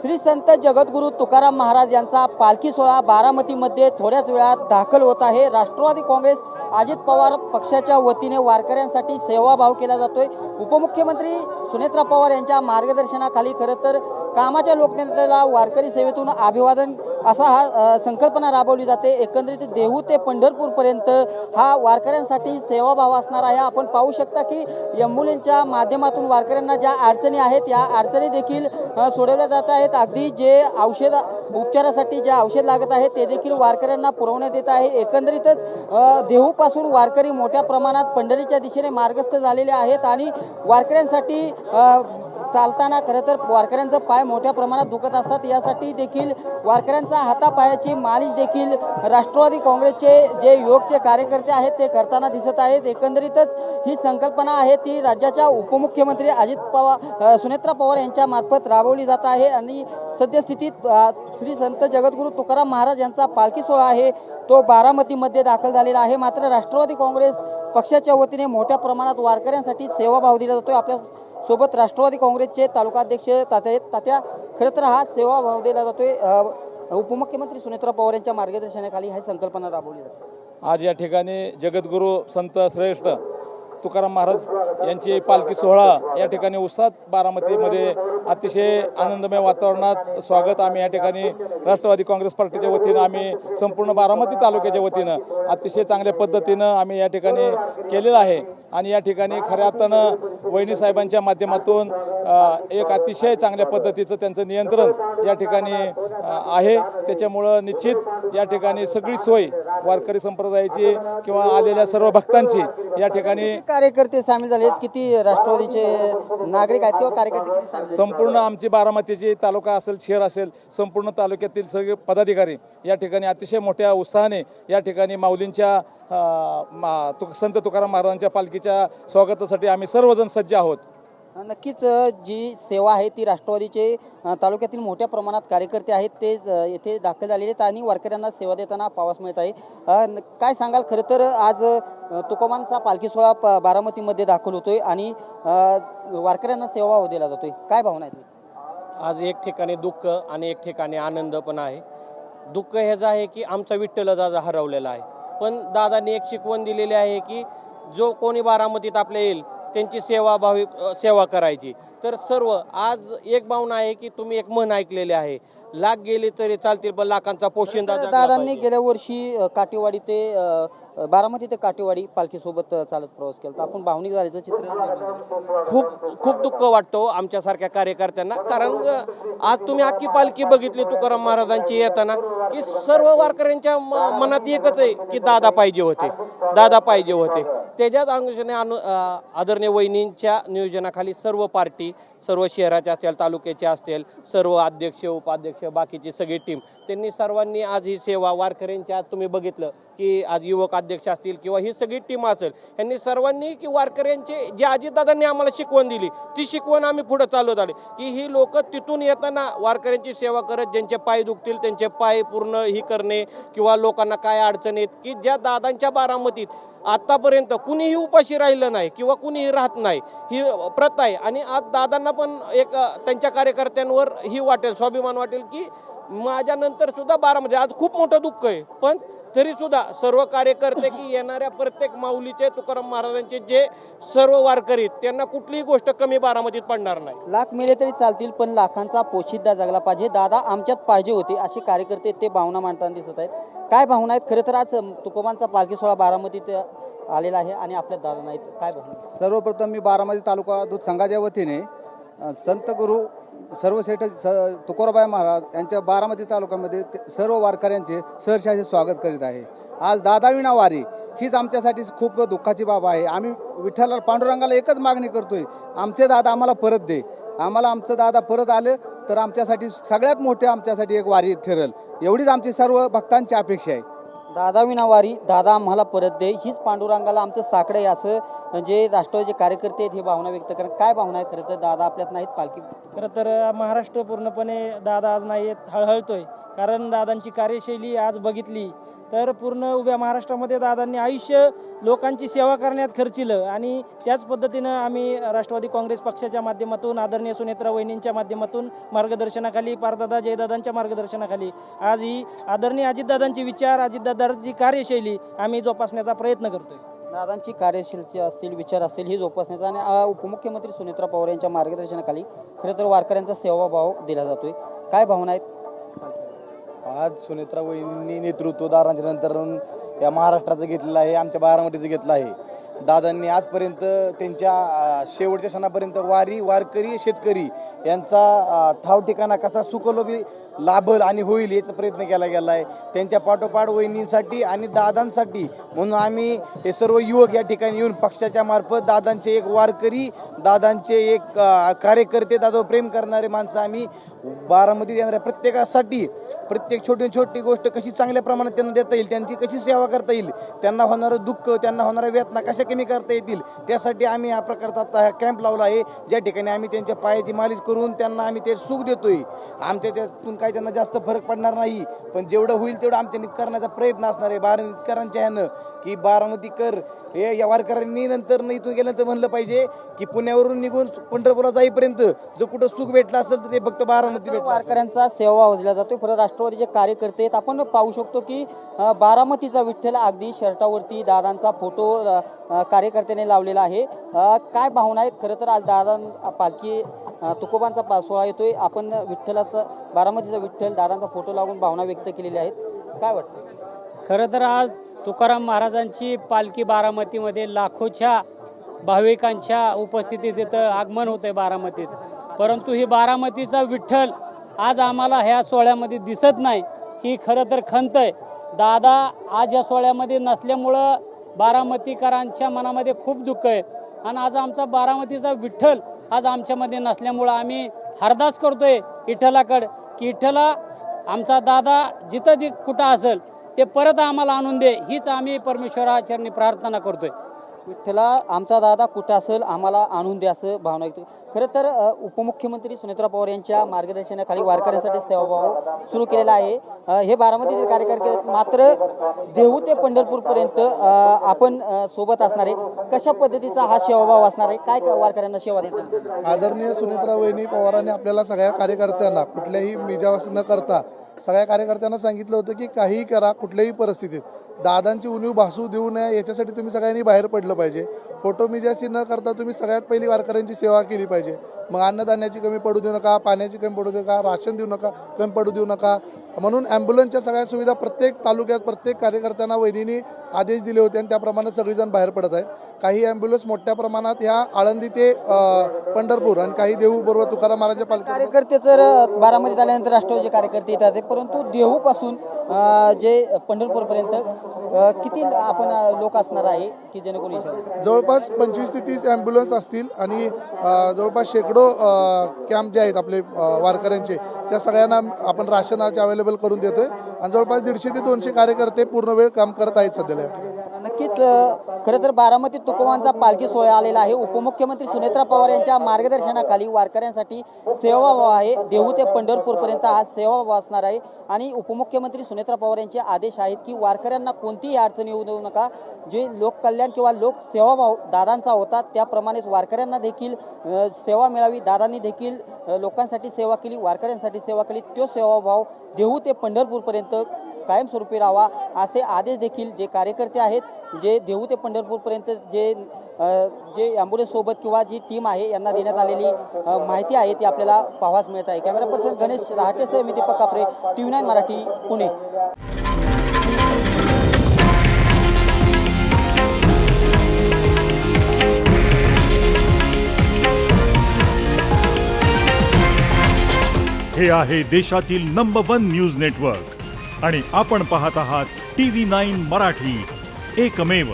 श्री संत जगद्गुरू तुकाराम महाराज यांचा पालखी सोहळा बारामतीमध्ये थोड्याच वेळात दाखल होत आहे। राष्ट्रवादी काँग्रेस अजित पवार पक्षाच्या वतीने वारकऱ्यांसाठी सेवाभाव केला जातोय। उपमुख्यमंत्री सुनेत्रा पवार यांच्या मार्गदर्शनाखाली खरं तर कामाच्या लोकनेत्याला वारकरी सेवेतून अभिवादन असा हा संकल्पना राबवली जाते। एकंदरीत देहू ते पंढरपूरपर्यंत हा वारकऱ्यांसाठी सेवाभाव असणार आहे। आपण पाहू शकता की एम्ब्युलन्सच्या माध्यमातून वारकऱ्यांना ज्या अडचणी आहेत या अडचणी देखील सोडवल्या जात आहेत। अगदी जे औषध उपचारासाठी जे औषध लागत आहे ते देखील वारकऱ्यांना पुरवण्यात येत आहे। एकंदरीतच देहूपासून वारकरी मोठ्या प्रमाणात पंढरीच्या दिशेने मार्गस्थ झालेले आहेत आणि वारकऱ्यांसाठी चालताना खरं तर वारकऱ्यांचा पाय मोठ्या प्रमाणात दुखत असतात। यासाठी देखील वारकऱ्यांचा हातापायाची मालिश देखील राष्ट्रवादी काँग्रेसचे जे युवकचे कार्यकर्ते आहेत ते करताना दिसत आहेत। एकंदरीतच ही संकल्पना आहे ती राज्याच्या उपमुख्यमंत्री अजित पवार सुनेत्रा पवार यांच्या मार्फत राबवली जात आहे आणि सद्यस्थितीत श्री संत जगद्गुरू तुकाराम महाराज यांचा पालखी सोहळा आहे तो बारामतीमध्ये दाखल झालेला आहे। मात्र राष्ट्रवादी काँग्रेस पक्षाच्या वतीने मोठ्या प्रमाणात वारकऱ्यांसाठी सेवाभाव दिला जातो। आपल्या सोबत राष्ट्रवादी काँग्रेसचे तालुकाध्यक्ष तात्या खरं तर हा सेवाभाव दिला जातोय। उपमुख्यमंत्री सुनेत्रा पवार यांच्या मार्गदर्शनाखाली ही संकल्पना राबवली जाते। आज या ठिकाणी जगद्गुरू संत श्रेष्ठ तुकाराम महाराज यांची पालखी सोहळा या ठिकाणी उत्साहात बारामतीमध्ये अतिशय आनंदमय वातावरणात स्वागत आम्ही या ठिकाणी राष्ट्रवादी काँग्रेस पार्टीच्या वतीनं आम्ही संपूर्ण बारामती तालुक्याच्या वतीनं अतिशय चांगल्या पद्धतीनं आम्ही या ठिकाणी केलेलं आहे। आणि या ठिकाणी खऱ्या अर्थानं वहिनी साहेबांच्या माध्यमातून एक अतिशय चांगल्या पद्धतीचं त्यांचं नियंत्रण या ठिकाणी आहे। त्याच्यामुळं निश्चित या ठिकाणी सगळी सोय वारकरी संप्रदायाची किंवा आलेल्या सर्व भक्तांची या ठिकाणी कार्यकर्ते सामील झालेत, किती राष्ट्रवादीचे नागरिक आहेत किंवा कार्यकर्ते किती सामील? संपूर्ण आमची बारामतीची तालुका असेल शहर असेल संपूर्ण तालुक्यातील सगळे पदाधिकारी या ठिकाणी अतिशय मोठ्या उत्साहाने या ठिकाणी माऊलींच्या संत तुकाराम महाराजांच्या पालखीच्या स्वागतासाठी आम्ही सर्वजण सज्ज आहोत। नक्कीच जी सेवा आहे ती राष्ट्रवादीचे तालुक्यातील मोठ्या प्रमाणात कार्यकर्ते आहेत ते येथे दाखल झालेले आहेत आणि वारकऱ्यांना सेवा देताना पाहावयास मिळत आहे। काय सांगाल? खरं तर आज तुकोबांचा पालखी सोहळा बारामतीमध्ये दाखल होतोय आणि वारकऱ्यांना सेवा दिला जातोय, काय भावना आहेत? आज एक ठिकाणी दुःख आणि एक ठिकाणी आनंद पण आहे। दुःख हेच आहे की आमचा विठ्ठल दादा हरवलेला आहे, पण दादांनी एक शिकवण दिलेली आहे की जो कोणी बारामतीत आपल्या येईल त्यांची सेवा करायची। तर सर्व आज एक भावना आहे की तुम्ही एक म्हण ऐकलेली आहे, लाख गेले तरी चालतील पण लाखांचा पोशिंदा। दादांनी गेल्या वर्षी काटेवाडी ते बारामती ते काटेवाडी पालखीसोबत चालत प्रवास केला, तर आपण भावनिक झाल्याचं चित्र खूप दुःख वाटतो आमच्यासारख्या कार्यकर्त्यांना। कारण आज तुम्ही अख्खी पालखी बघितली तुकाराम महाराजांची येताना की सर्व वारकऱ्यांच्या मनात एकच आहे की दादा पाहिजे होते। त्याच्याच अनुषंगाने आदरणीय वहिनींच्या नियोजनाखाली सर्व पार्टी सर्व शहराच्या असतील तालुक्याच्या असतील सर्व अध्यक्ष उपाध्यक्ष बाकीची सगळी टीम त्यांनी सर्वांनी आज ही सेवा वारकऱ्यांच्या आज तुम्ही बघितलं की आज युवक अध्यक्ष असतील किंवा ही सगळी टीम असेल यांनी सर्वांनी की वारकऱ्यांचे जे अजितदादांनी आम्हाला शिकवण दिली ती शिकवण आम्ही पुढे चालवत आले की ही लोक तिथून येताना वारकऱ्यांची सेवा करत ज्यांचे पाय दुखतील त्यांचे पाय पूर्ण ही करणे किंवा लोकांना काय अडचणीत की ज्या दादांच्या बारामतीत आतापर्यंत कुणीही उपाशी राहिलं नाही किंवा कुणीही राहत नाही ही प्रथा आहे। आणि आज दादांना पण एक त्यांच्या कार्यकर्त्यांवर ही वाटेल स्वाभिमान वाटेल की माझ्यानंतर सुद्धा बारामती आज खूप मोठं दुःख आहे, पण तरी सुद्धा सर्व कार्यकर्ते की येणाऱ्या प्रत्येक माऊलीचे तुकाराम महाराजांचे जे सर्व वारकरी त्यांना कुठलीही गोष्ट कमी बारामतीत पडणार नाही। लाख मेले तरी चालतील पण लाखांचा पोशिंदा जगला पाहिजे, दादा आमच्यात पाहिजे होते असे कार्यकर्ते ते भावना मांडताना दिसत आहेत। काय भावना आहेत? खरं तर आज तुकोबांचा पालखी सोहळा बारामतीत आलेला आहे आणि आपल्या दादा नाहीत, काय भावना? सर्वप्रथम मी बारामती तालुका दूध संघाच्या वतीने संत गुरु सर्वश्रेष्ठ तुकोबाराय महाराज यांच्या बारामती तालुक्यामध्ये सर्व वारकऱ्यांचे सहर्षाचे स्वागत करीत आहे। आज दादाविना वारी हीच आमच्यासाठी खूप दुःखाची बाब आहे। आम्ही विठ्ठल पांडुरंगाला एकच मागणी करतोय, आमचे दादा आम्हाला परत दे। आमचं दादा परत आले तर आमच्यासाठी सगळ्यात मोठे आमच्यासाठी एक वारी ठरेल, एवढीच आमची सर्व भक्तांची अपेक्षा आहे। दादा विना वारी दादा आम्हाला परत दे हीच पांडुरंगाला आमचं साकडं आहे असं जे राष्ट्रवादीचे कार्यकर्ते आहेत हे भावना व्यक्त करत। काय भावना आहे? खरं तर दादा आपल्यात नाहीत पालखी? खरं तर महाराष्ट्र पूर्णपणे दादा आज नाही हळहळतोय, कारण दादांची कार्यशैली आज बघितली तर पूर्ण उभ्या महाराष्ट्रामध्ये दादांनी आयुष्य लोकांची सेवा करण्यात खर्चिलं आणि त्याच पद्धतीनं आम्ही राष्ट्रवादी काँग्रेस पक्षाच्या माध्यमातून आदरणीय सुनेत्रा वहिनींच्या माध्यमातून मार्गदर्शनाखाली पारदादा जयदादांच्या मार्गदर्शनाखाली आज ही आदरणीय अजितदादांचे विचार अजितदादांची कार्यशैली आम्ही जोपासण्याचा प्रयत्न करतोय. दादांची कार्यशैली असतील विचार असतील ही जोपासण्याचा आणि उपमुख्यमंत्री सुनेत्रा पवार यांच्या मार्गदर्शनाखाली खरं तर वारकऱ्यांचा सेवाभाव दिला जातोय. काय भावना आहेत? आज सुनेत्रा वहिनी नेतृत्व दादांच्या नंतर या महाराष्ट्राचं घेतलेलं आहे, आमच्या बारामतीचं घेतलं आहे. दादांनी आजपर्यंत त्यांच्या शेवटच्या क्षणापर्यंत वारकरी शेतकरी यांचा ठाव ठिकाणा कसा सुखलोभी लाभल आणि होईल याचा प्रयत्न केला गेला आहे. त्यांच्या पाठोपाठ वहिनींसाठी आणि दादांसाठी म्हणून आम्ही हे सर्व युवक या ठिकाणी येऊन पक्षाच्या मार्फत दादांचे एक वारकरी दादांचे एक कार्यकर्ते दादावर प्रेम करणारे माणसं आम्ही बारामतीत येणाऱ्या प्रत्येकासाठी प्रत्येक छोटी छोटी गोष्ट कशी चांगल्या प्रमाणात त्यांना देता येईल, त्यांची कशी सेवा करता येईल, त्यांना होणारं दुःख त्यांना होणाऱ्या वेदना कशा कमी करता येतील त्यासाठी आम्ही हा प्रकारचा आता हा कॅम्प लावला आहे, ज्या ठिकाणी आम्ही त्यांच्या पायाची मालिश करून त्यांना आम्ही ते सुख देतोय. आमच्या त्यातून काही त्यांना जास्त फरक पडणार नाही, पण जेवढं होईल तेवढं आमच्या करण्याचा प्रयत्न असणार आहे बारामतीकरांच्या ह्यानं की बारामतीकर हे या वारकऱ्यांनी नंतर इथून गेल्यानंतर म्हणलं पाहिजे की पुण्यावरून निघून पंढरपूरला जाईपर्यंत जो कुठं सुख भेटलं असेल तर ते फक्त बारामती भेटलं. वारकऱ्यांचा सेवाभाव दिला जातोय. परत राष्ट्रवादीचे कार्यकर्ते आहेत. आपण पाहू शकतो की बारामतीचा विठ्ठल अगदी शर्टावरती दादांचा फोटो कार्यकर्त्याने लावलेला आहे. काय भावना आहेत? खरं तर आज दादा पालखी तुकोबांचा सोहळा येतोय. आपण विठ्ठलाचा बारामतीचा विठ्ठल दादांचा फोटो लावून भावना व्यक्त केलेल्या आहेत. काय वाटतं? खरं तर आज तुकाराम महाराजांची पालखी बारामतीमध्ये लाखोच्या भाविकांच्या उपस्थितीत इथं आगमन होतं आहे बारामतीत. परंतु ही बारामतीचा विठ्ठल आज आम्हाला ह्या सोहळ्यामध्ये दिसत नाही, ही खरं तर खंत आहे. दादा आज या सोहळ्यामध्ये नसल्यामुळं बारामतीकरांच्या मनामध्ये खूप दुःख आहे आणि आज आमचा बारामतीचा विठ्ठल आज आमच्यामध्ये नसल्यामुळं आम्ही हरदास करतोय विठ्ठलाकडं की विठ्ठला आमचा दादा जिथं कुठं असेल ते परत आम्हाला आणून दे, हीच आम्ही परमेश्वराचरणी प्रार्थना करतोय. विठ्ठला आमचा दादा कुठं असेल आम्हाला आणून द्या असं भावना व्यक्त. खरं तर उपमुख्यमंत्री सुनेत्रा पवार यांच्या मार्गदर्शनाखाली वारकऱ्यांसाठी सेवाभाव सुरू केलेला आहे. हे बारामतीतील कार्यकर्ते मात्र देहू ते पंढरपूरपर्यंत आपण सोबत असणार आहे. कशा पद्धतीचा हा सेवाभाव असणार आहे? काय वारकऱ्यांना सेवा देतात? आदरणीय सुनेत्रा वहिनी पवारांनी आपल्याला सगळ्या कार्यकर्त्यांना कुठल्याही मिजावास न करता सगळ्या कार्यकर्त्यांना सांगितलं होतं की काहीही करा, कुठल्याही परिस्थितीत दादांची उणीव भासू देऊ नये याच्यासाठी तुम्ही सगळ्यांनी बाहेर पडलं पाहिजे. फोटो मिजासी न करता तुम्ही सगळ्यात पहिली वारकऱ्यांची सेवा केली पाहिजे. मग अन्नधान्याची कमी पडू देऊ नका, पाण्याची कमी पडू देऊ नका, राशन देऊ नका, कमी पडू देऊ नका. म्हणून ॲम्ब्युलन्सच्या सगळ्या सुविधा प्रत्येक तालुक्यात प्रत्येक कार्यकर्त्यांना वहिनींनी आदेश दिले होते आणि त्याप्रमाणे सगळेजण बाहेर पडत आहेत. काही ॲम्ब्युलन्स मोठ्या प्रमाणात ह्या आळंदी ते पंढरपूर आणि काही देहू बरोबर तुकाराम महाराजांच्या पालखी कार्यकर्ते तर बारामतीत आल्यानंतर राष्ट्रवादीचे कार्यकर्ते येतात, परंतु देहूपासून जे पंढरपूरपर्यंत किती आपण लोक असणार आहे की जेणेकरून जवळपास 25 ते 30 ॲम्ब्युलन्स असतील आणि जवळपास शेकडो कॅम्प जे आहेत आपले वारकऱ्यांचे त्या सगळ्यांना आपण राशनाचे अवेलेबल करून देतोय आणि जवळपास 150 ते 200 कार्यकर्ते पूर्ण वेळ काम करत आहेत सध्याला. नक्कीच खरं तर बारामतीत तुकोबांचा पालखी सोहळा आलेला आहे. उपमुख्यमंत्री सुनेत्रा पवार यांच्या मार्गदर्शनाखाली वारकऱ्यांसाठी सेवाभाव आहे. देहू ते पंढरपूरपर्यंत हा सेवाभाव असणार आहे आणि उपमुख्यमंत्री सुनेत्रा पवार यांचे आदेश आहेत की वारकऱ्यांना कोणतीही अडचण येऊ देऊ नका. जे लोककल्याण किंवा लोक सेवाभाव दादांचा होता त्याप्रमाणेच वारकऱ्यांना देखील सेवा मिळावी. दादांनी देखील लोकांसाठी सेवा केली, वारकऱ्यांसाठी सेवा केली. तो सेवाभाव देहू ते पंढरपूरपर्यंत कायमस्वरूपी राहावा असे आदेश देखील जे कार्यकर्ते आहेत जे देहू ते पंढरपूरपर्यंत जे ॲम्ब्युलन्ससोबत किंवा जी टीम आहे यांना देण्यात आलेली माहिती आहे ती आपल्याला पाहावयास मिळत आहे. कॅमेरा पर्सन गणेश रहाटेसह मी दीपक कापरे, TV9 मराठी, पुणे. हे आहे देशातील नंबर 1 न्यूज नेटवर्क आणि आपण पाहत आहात TV9 मराठी, एकमेव.